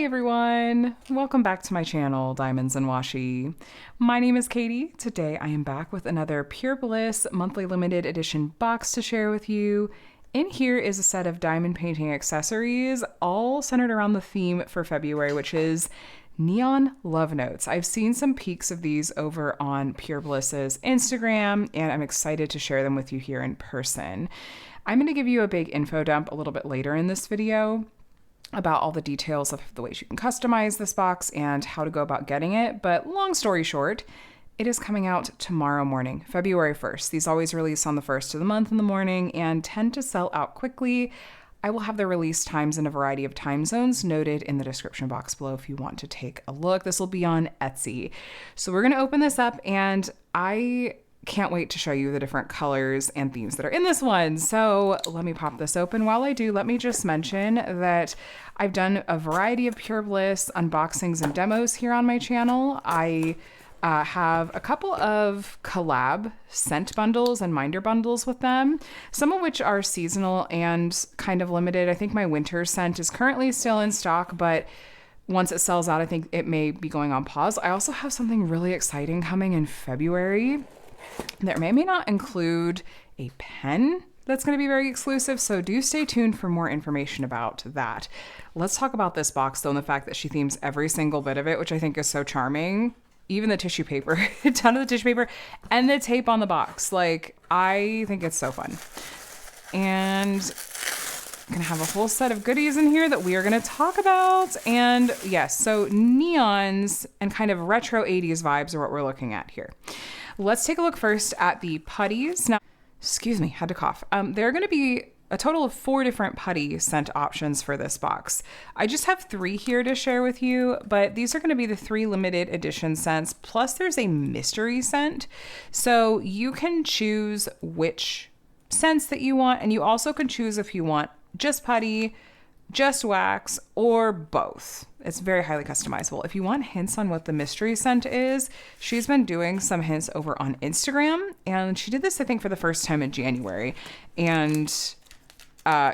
Hi everyone! Welcome back to my channel, Diamonds and Washi. My name is Katie. Today I am back with another Pure Bliss monthly limited edition box to share with you. In here is a set of diamond painting accessories, all centered around the theme for February, which is neon love notes. I've seen some peeks of these over on Pure Bliss's Instagram, and I'm excited to share them with you here in person. I'm going to give you a big info dump a little bit later in this video about all the details of the ways you can customize this box and how to go about getting it. But long story short, it is coming out tomorrow morning, February 1st. These always release on the 1st of the month in the morning and tend to sell out quickly. I will have the release times in a variety of time zones noted in the description box below if you want to take a look. This will be on Etsy. So we're going to open this up, and I can't wait to show you the different colors and themes that are in this one. So let me pop this open. While I do, let me just mention that I've done a variety of Pure Bliss unboxings and demos here on my channel. I have a couple of collab scent bundles and minder bundles with them, some of which are seasonal and kind of limited. I think my winter scent is currently still in stock, but once it sells out, I think it may be going on pause. I also have something really exciting coming in February that may not include a pen that's going to be very exclusive, so do stay tuned for more information about that. Let's talk about this box, though, and the fact that she themes every single bit of it, which I think is so charming. Even the tissue paper, a ton of the tissue paper, and the tape on the box. Like, I think it's so fun. And I'm going to have a whole set of goodies in here that we are going to talk about. And yes, so neons and kind of retro 80s vibes are what we're looking at here. Let's take a look first at the putties. Now, excuse me, had to cough. There are going to be a total of 4 different putty scent options for this box. I just have 3 here to share with you, but these are going to be the 3 limited edition scents, plus there's a mystery scent. So you can choose which scents that you want, and you also can choose if you want just putty, just wax, or both. It's very highly customizable. If you want hints on what the mystery scent is, she's been doing some hints over on Instagram, and she did this, I think, for the first time in January, and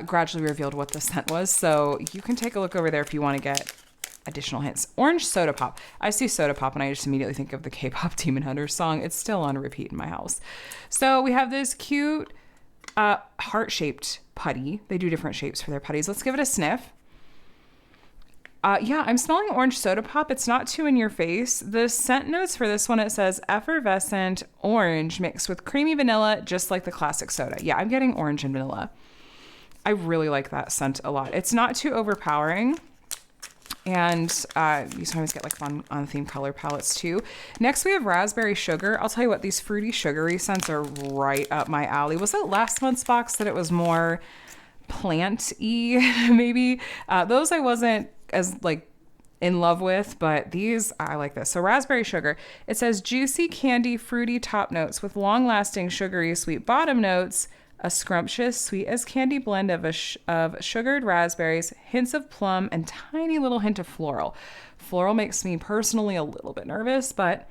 gradually revealed what the scent was. So you can take a look over there if you want to get additional hints. Orange Soda Pop. I see Soda Pop and I just immediately think of the K-pop Demon Hunters song. It's still on repeat in my house. So we have this cute heart-shaped putty. They do different shapes for their putties. Let's give it a sniff. Yeah, I'm smelling Orange Soda Pop. It's not too in your face. The scent notes for this one, it says effervescent orange mixed with creamy vanilla, just like the classic soda. Yeah, I'm getting orange and vanilla. I really like that scent a lot. It's not too overpowering. And you sometimes get like fun on theme color palettes too. Next we have raspberry sugar. I'll tell you what, these fruity sugary scents are right up my alley. Was it last month's box that it was more plant-y maybe? Those I wasn't as like in love with, but these I like this. So raspberry sugar. It says juicy candy fruity top notes with long-lasting sugary sweet bottom notes. A scrumptious, sweet as candy blend of sugared raspberries, hints of plum, and tiny little hint of floral. Floral makes me personally a little bit nervous, but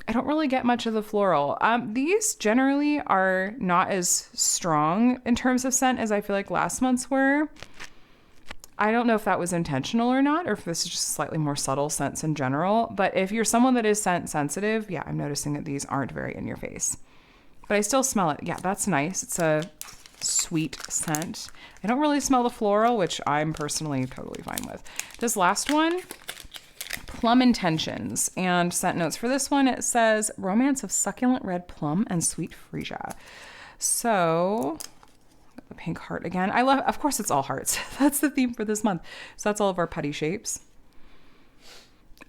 I don't really get much of the floral. These generally are not as strong in terms of scent as I feel like last month's were. I don't know if that was intentional or not, or if this is just slightly more subtle scents in general. But if you're someone that is scent sensitive, yeah, I'm noticing that these aren't very in your face. But I still smell it. Yeah, that's nice. It's a sweet scent. I don't really smell the floral, which I'm personally totally fine with. This last one, Plum Intentions. And scent notes for this one, it says romance of succulent red plum and sweet freesia. So the pink heart again. I love, of course it's all hearts. That's the theme for this month. So that's all of our putty shapes.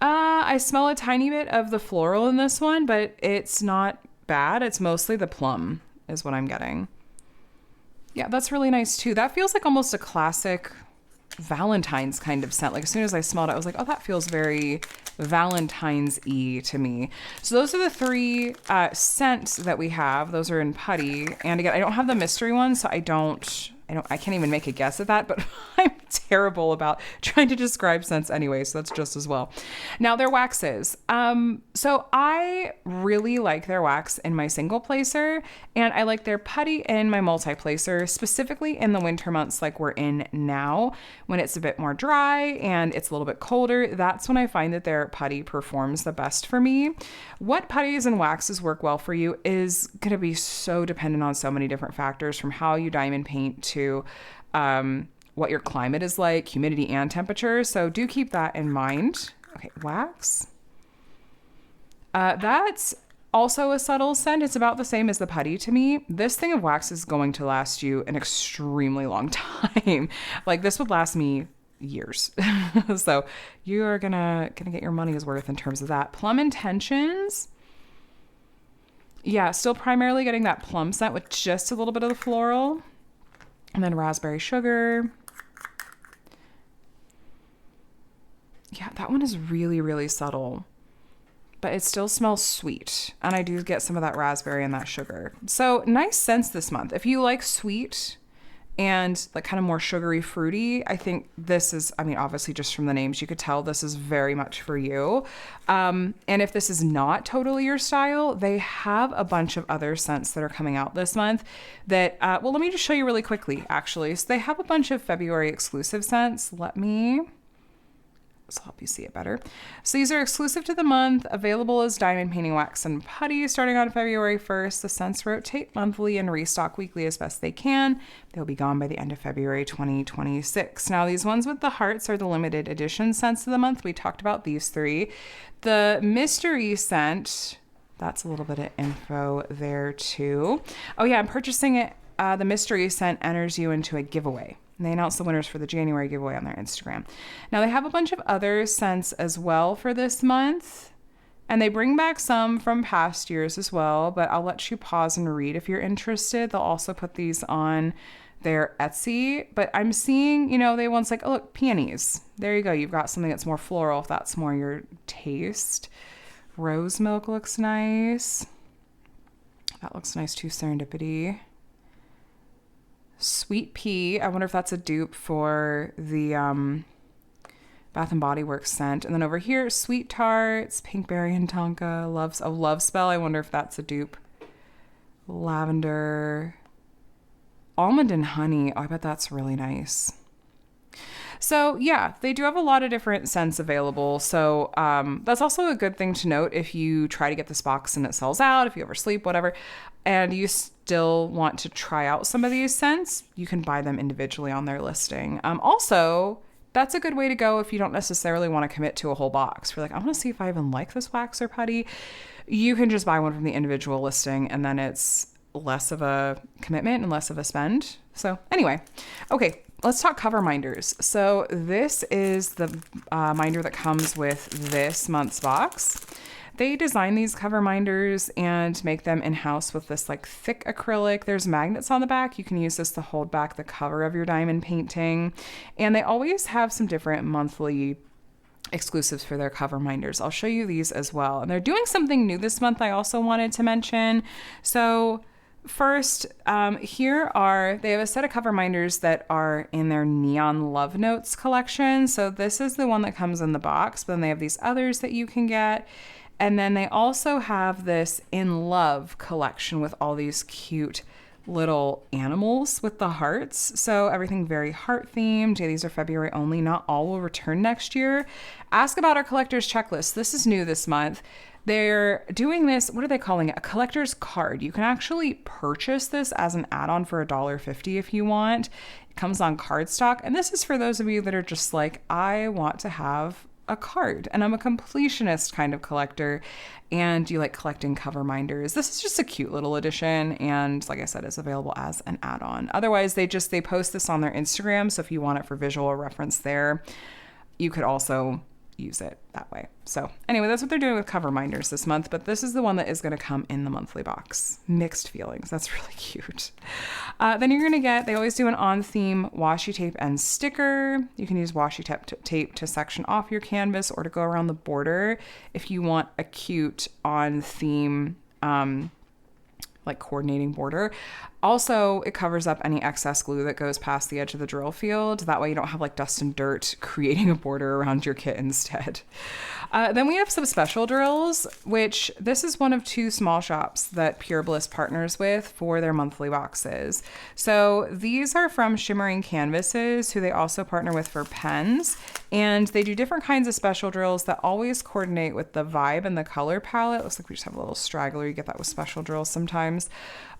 I smell a tiny bit of the floral in this one, but it's not bad. It's mostly the plum is what I'm getting. Yeah, that's really nice too. That feels like almost a classic Valentine's kind of scent. Like as soon as I smelled it, I was like, oh, that feels very Valentine's-y to me. So those are the 3 scents that we have. Those are in putty. And again, I don't have the mystery one, so I can't even make a guess at that, but I'm terrible about trying to describe scents anyway, so that's just as well. Now, their waxes. So I really like their wax in my single placer, and I like their putty in my multi-placer, specifically in the winter months like we're in now, when it's a bit more dry and it's a little bit colder. That's when I find that their putty performs the best for me. What putties and waxes work well for you is going to be so dependent on so many different factors, from how you diamond paint to what your climate is like, humidity and temperature. So do keep that in mind. Okay, wax. That's also a subtle scent. It's about the same as the putty to me. This thing of wax is going to last you an extremely long time. Like, this would last me years. So you are gonna get your money's worth in terms of that. Plum Intentions. Yeah, still primarily getting that plum scent with just a little bit of the floral. And then Raspberry Sugar. Yeah, that one is really, really subtle, but it still smells sweet. And I do get some of that raspberry and that sugar. So nice scents this month. If you like sweet and like kind of more sugary, fruity, I think this is, I mean, obviously just from the names, you could tell this is very much for you. And if this is not totally your style, they have a bunch of other scents that are coming out this month that, well, let me just show you really quickly, actually. So they have a bunch of February exclusive scents. Let me help you see it better. So these are exclusive to the month, available as diamond painting wax and putty starting on February 1st. The scents rotate monthly and restock weekly as best they can. They'll be gone by the end of February 2026. Now, these ones with the hearts are the limited edition scents of the month. We talked about these three. The mystery scent, that's a little bit of info there too. Oh yeah, I'm purchasing it. The mystery scent enters you into a giveaway. And they announced the winners for the January giveaway on their Instagram. Now, they have a bunch of other scents as well for this month. And they bring back some from past years as well. But I'll let you pause and read if you're interested. They'll also put these on their Etsy. But I'm seeing, you know, they ones like, oh, look, peonies. There you go. You've got something that's more floral if that's more your taste. Rose milk looks nice. That looks nice too, Serendipity. Sweet Pea. I wonder if that's a dupe for the Bath and Body Works scent. And then over here, Sweet Tarts, Pinkberry and Tonka, Love Spell. I wonder if that's a dupe. Lavender. Almond and Honey. Oh, I bet that's really nice. So yeah, they do have a lot of different scents available. So that's also a good thing to note if you try to get this box and it sells out, if you oversleep, whatever, and you still want to try out some of these scents, you can buy them individually on their listing. Also, that's a good way to go if you don't necessarily want to commit to a whole box. If you're like, I want to see if I even like this wax or putty, you can just buy one from the individual listing, and then it's less of a commitment and less of a spend. So anyway, okay, let's talk cover minders. So this is the minder that comes with this month's box. They design these cover minders and make them in-house with this like thick acrylic. There's magnets on the back. You can use this to hold back the cover of your diamond painting. And they always have some different monthly exclusives for their cover minders. I'll show you these as well. And they're doing something new this month I also wanted to mention. So first, they have a set of cover minders that are in their Neon Love Notes collection. So this is the one that comes in the box, but then they have these others that you can get. And then they also have this In Love collection with all these cute little animals with the hearts. So everything very heart themed. These are February only. Not all will return next year. Ask about our collector's checklist. This is new this month. They're doing this, what are they calling it? A collector's card. You can actually purchase this as an add-on for $1.50 if you want. It comes on cardstock. And this is for those of you that are just like, I want to have a card and I'm a completionist kind of collector and you like collecting cover minders. This is just a cute little addition, and like I said, it's available as an add-on. Otherwise, they post this on their Instagram, so if you want it for visual reference there, you could also use it that way. So anyway, that's what they're doing with cover minders this month, but this is the one that is going to come in the monthly box. Mixed feelings. That's really cute. Then you're going to get, they always do an on-theme washi tape and sticker. You can use washi tape to section off your canvas or to go around the border if you want a cute on-theme like coordinating border. Also, it covers up any excess glue that goes past the edge of the drill field. That way you don't have like dust and dirt creating a border around your kit instead. Then we have some special drills, which this is one of 2 small shops that Pure Bliss partners with for their monthly boxes. So these are from Shimmering Canvases, who they also partner with for pens. And they do different kinds of special drills that always coordinate with the vibe and the color palette. Looks like we just have a little straggler. You get that with special drills sometimes.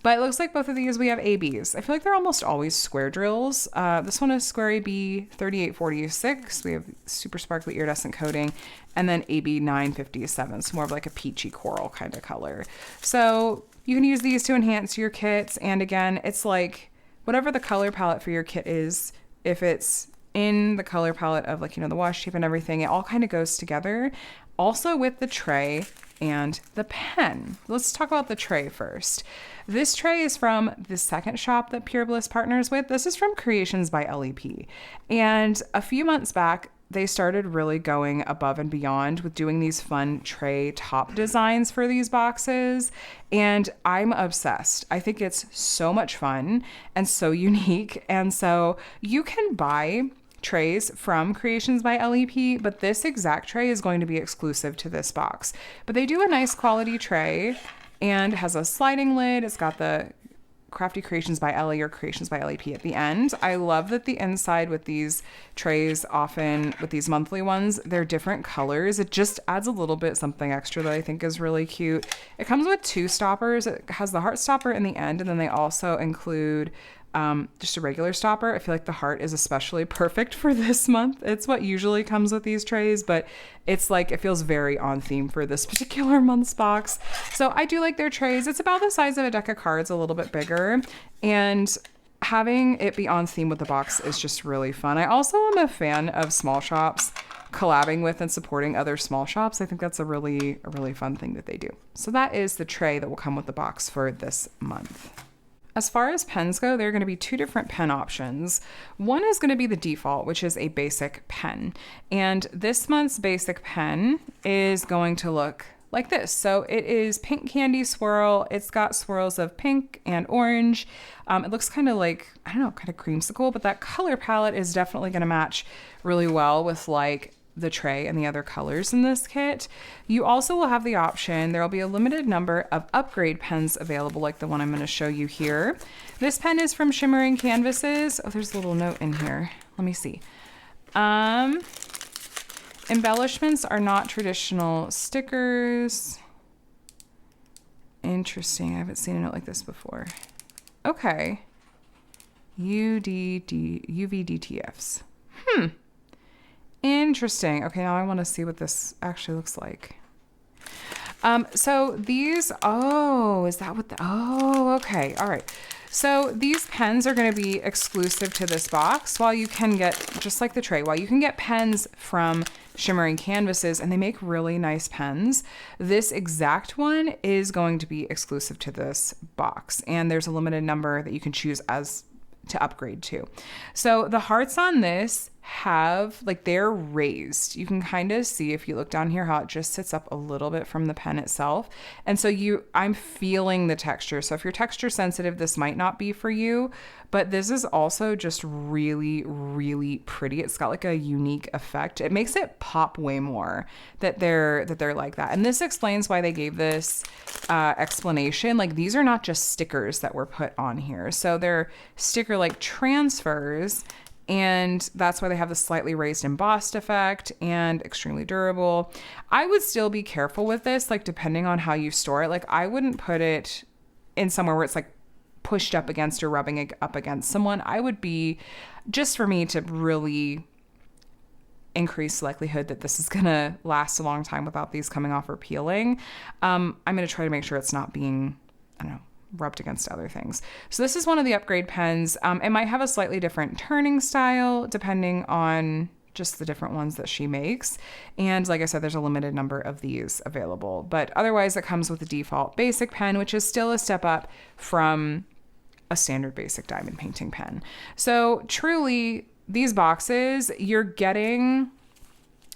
But it looks like both of these we have ABs. I feel like they're almost always square drills. This one is square AB 3846. We have super sparkly iridescent coating. And then AB 957. So more of like a peachy coral kind of color. So you can use these to enhance your kits. And again, it's like whatever the color palette for your kit is, if it's in the color palette of like, you know, the washi tape and everything, it all kind of goes together. Also with the tray and the pen. Let's talk about the tray first. This tray is from the second shop that Pure Bliss partners with. This is from Creations by LEP. And a few months back, they started really going above and beyond with doing these fun tray top designs for these boxes. And I'm obsessed. I think it's so much fun and so unique. And so you can buy trays from Creations by LEP, but this exact tray is going to be exclusive to this box. But they do a nice quality tray and has a sliding lid. It's got the Crafty Creations by LE or Creations by LEP at the end. I love that the inside with these trays, often with these monthly ones, they're different colors. It just adds a little bit something extra that I think is really cute. It comes with 2 stoppers. It has the heart stopper in the end, and then they also include just a regular stopper. I feel like the heart is especially perfect for this month. It's what usually comes with these trays, but it's like, it feels very on theme for this particular month's box. So I do like their trays. It's about the size of a deck of cards, a little bit bigger. And having it be on theme with the box is just really fun. I also am a fan of small shops collabing with and supporting other small shops. I think that's a really fun thing that they do. So that is the tray that will come with the box for this month. As far as pens go, there are going to be 2 different pen options. One is going to be the default, which is a basic pen. And this month's basic pen is going to look like this. So it is pink candy swirl. It's got swirls of pink and orange. It looks kind of like, I don't know, kind of creamsicle, but that color palette is definitely going to match really well with like the tray and the other colors in this kit. You also will have the option, there will be a limited number of upgrade pens available like the one I'm going to show you here. This pen is from Shimmering Canvases. Oh, there's a little note in here. Let me see. Embellishments are not traditional stickers. Interesting. I haven't seen a note like this before. Okay. UVDTFs. Interesting. Okay, now I want to see what this actually looks like. So these, is that what okay. All right. So these pens are going to be exclusive to this box, while you can get, just like the tray, while you can get pens from Shimmering Canvases, and they make really nice pens, this exact one is going to be exclusive to this box. And there's a limited number that you can choose as to upgrade to. So the hearts on this have, like, they're raised. You can kind of see if you look down here how it just sits up a little bit from the pen itself. And so I'm feeling the texture. So if you're texture sensitive, this might not be for you, but this is also just really, really pretty. It's got like a unique effect. It makes it pop way more that they're like that. And this explains why they gave this explanation. Like, these are not just stickers that were put on here. So they're sticker like transfers, and that's why they have the slightly raised embossed effect and extremely durable. I would still be careful with this, like, depending on how you store it. Like, I wouldn't put it in somewhere where it's like pushed up against or rubbing it up against someone. I would be, just for me to really increase the likelihood that this is gonna last a long time without these coming off or peeling, I'm gonna try to make sure it's not being, I don't know, rubbed against other things. So this is one of the upgrade pens. It might have a slightly different turning style depending on just the different ones that she makes. And like I said, there's a limited number of these available, but otherwise it comes with the default basic pen, which is still a step up from a standard basic diamond painting pen. So truly, these boxes, you're getting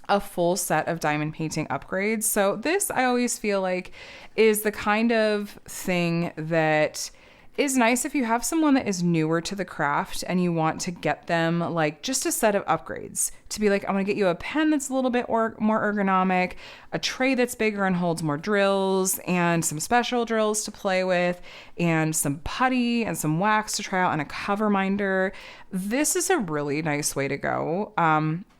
a full set of diamond painting upgrades. So this, I always feel like, is the kind of thing that is nice if you have someone that is newer to the craft and you want to get them like just a set of upgrades to be like, I'm going to get you a pen that's a little bit more ergonomic, a tray that's bigger and holds more drills, and some special drills to play with, and some putty and some wax to try out, and a cover minder. This is a really nice way to go.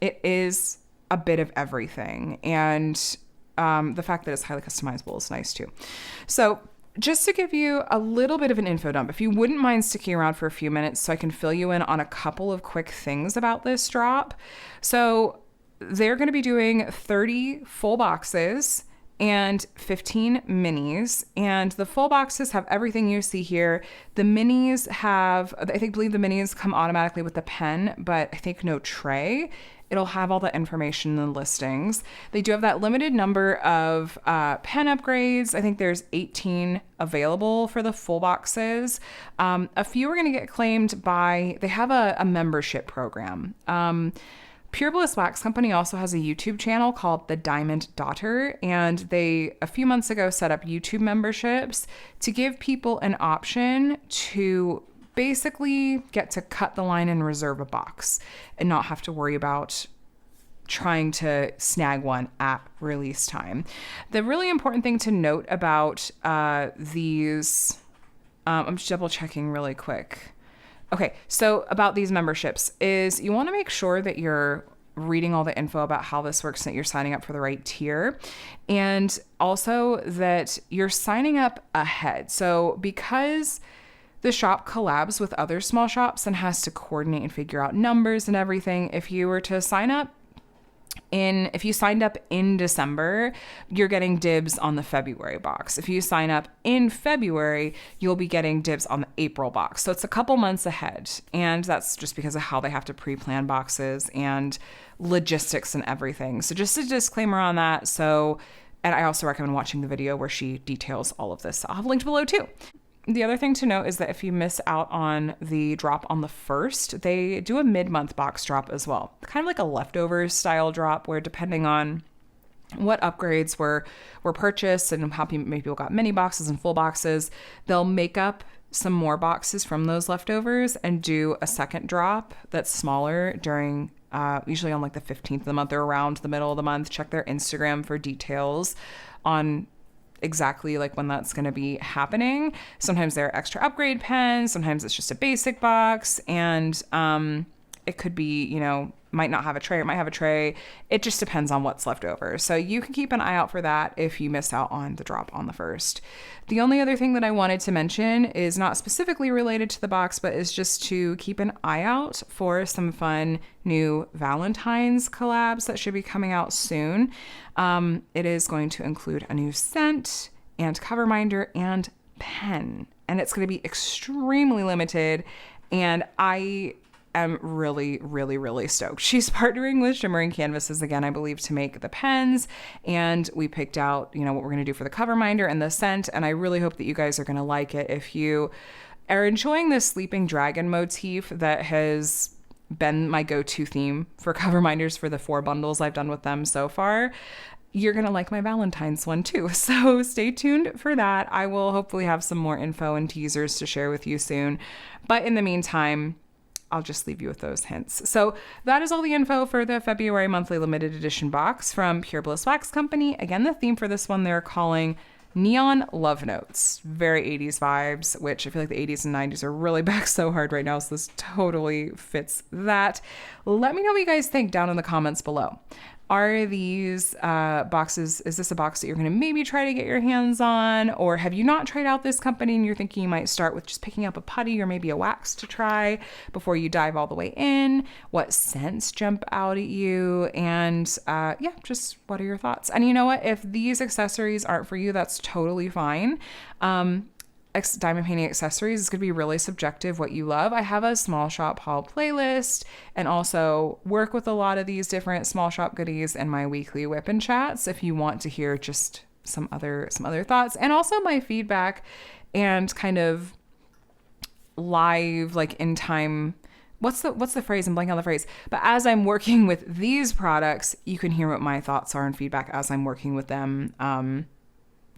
It is a bit of everything, and the fact that it's highly customizable is nice too. So just to give you a little bit of an info dump, if you wouldn't mind sticking around for a few minutes so I can fill you in on a couple of quick things about this drop. So they're going to be doing 30 full boxes and 15 minis. And the full boxes have everything you see here. The minis have, believe the minis come automatically with the pen, but I think no tray. It'll have all the information in the listings. They do have that limited number of pen upgrades. I think there's 18 available for the full boxes. A few are going to get claimed by, they have a membership program. Pure Bliss Wax Company also has a YouTube channel called The Diamond Daughter, and they, a few months ago, set up YouTube memberships to give people an option to basically get to cut the line and reserve a box and not have to worry about trying to snag one at release time. The really important thing to note about these, I'm just double checking really quick. Okay, so about these memberships is you want to make sure that you're reading all the info about how this works and that you're signing up for the right tier, and also that you're signing up ahead. So because the shop collabs with other small shops and has to coordinate and figure out numbers and everything, if you were to sign up if you signed up in December, you're getting dibs on the February box. If you sign up in February, you'll be getting dibs on the April box. So it's a couple months ahead. And that's just because of how they have to pre-plan boxes and logistics and everything. So just a disclaimer on that. And I also recommend watching the video where she details all of this. I'll have linked below too. The other thing to note is that if you miss out on the drop on the 1st, they do a mid-month box drop as well. Kind of like a leftovers style drop where depending on what upgrades were purchased and how many people got mini boxes and full boxes, they'll make up some more boxes from those leftovers and do a second drop that's smaller during usually on like the 15th of the month or around the middle of the month. Check their Instagram for details on exactly like when that's going to be happening. Sometimes there are extra upgrade pens, sometimes it's just a basic box, and it could be, might not have a tray, it might have a tray. It just depends on what's left over. So you can keep an eye out for that if you miss out on the drop on the 1st. The only other thing that I wanted to mention is not specifically related to the box, but is just to keep an eye out for some fun new Valentine's collabs that should be coming out soon. It is going to include a new scent and cover minder and pen, and it's going to be extremely limited, and I am really, really, really stoked. She's partnering with Shimmering Canvases again, I believe, to make the pens, and we picked out, what we're going to do for the cover minder and the scent, and I really hope that you guys are going to like it. If you are enjoying this sleeping dragon motif that has been my go-to theme for cover minders for the 4 bundles I've done with them so far, you're going to like my Valentine's one too. So stay tuned for that. I will hopefully have some more info and teasers to share with you soon. But in the meantime, I'll just leave you with those hints. So that is all the info for the February monthly limited edition box from Pure Bliss Wax Company. Again, the theme for this one they're calling Neon Love Notes. Very 80s vibes, which I feel like the 80s and 90s are really back so hard right now, so this totally fits that. Let me know what you guys think down in the comments below. Are these boxes, is this a box that you're going to maybe try to get your hands on? Or have you not tried out this company and you're thinking you might start with just picking up a putty or maybe a wax to try before you dive all the way in? What scents jump out at you? And just what are your thoughts? And you know what? If these accessories aren't for you, that's totally fine. Diamond painting accessories is going to be really subjective what you love. I have a small shop haul playlist and also work with a lot of these different small shop goodies in my weekly whip and chats if you want to hear just some other thoughts, and also my feedback and kind of live, like in time. What's the phrase? I'm blanking on the phrase. But as I'm working with these products, you can hear what my thoughts are and feedback as I'm working with them.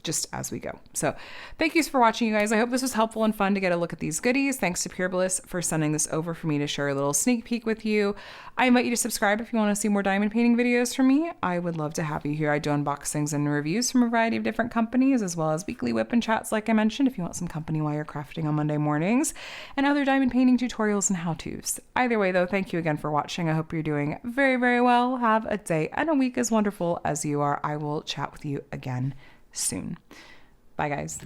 just as we go. So thank you for watching, you guys. I hope this was helpful and fun to get a look at these goodies. Thanks to Pure Bliss for sending this over for me to share a little sneak peek with you. I invite you to subscribe if you want to see more diamond painting videos from me. I would love to have you here. I do unboxings and reviews from a variety of different companies, as well as weekly whip and chats like I mentioned if you want some company while you're crafting on Monday mornings, and other diamond painting tutorials and how-tos. Either way though, thank you again for watching. I hope you're doing very, very well. Have a day and a week as wonderful as you are. I will chat with you again soon. Bye, guys.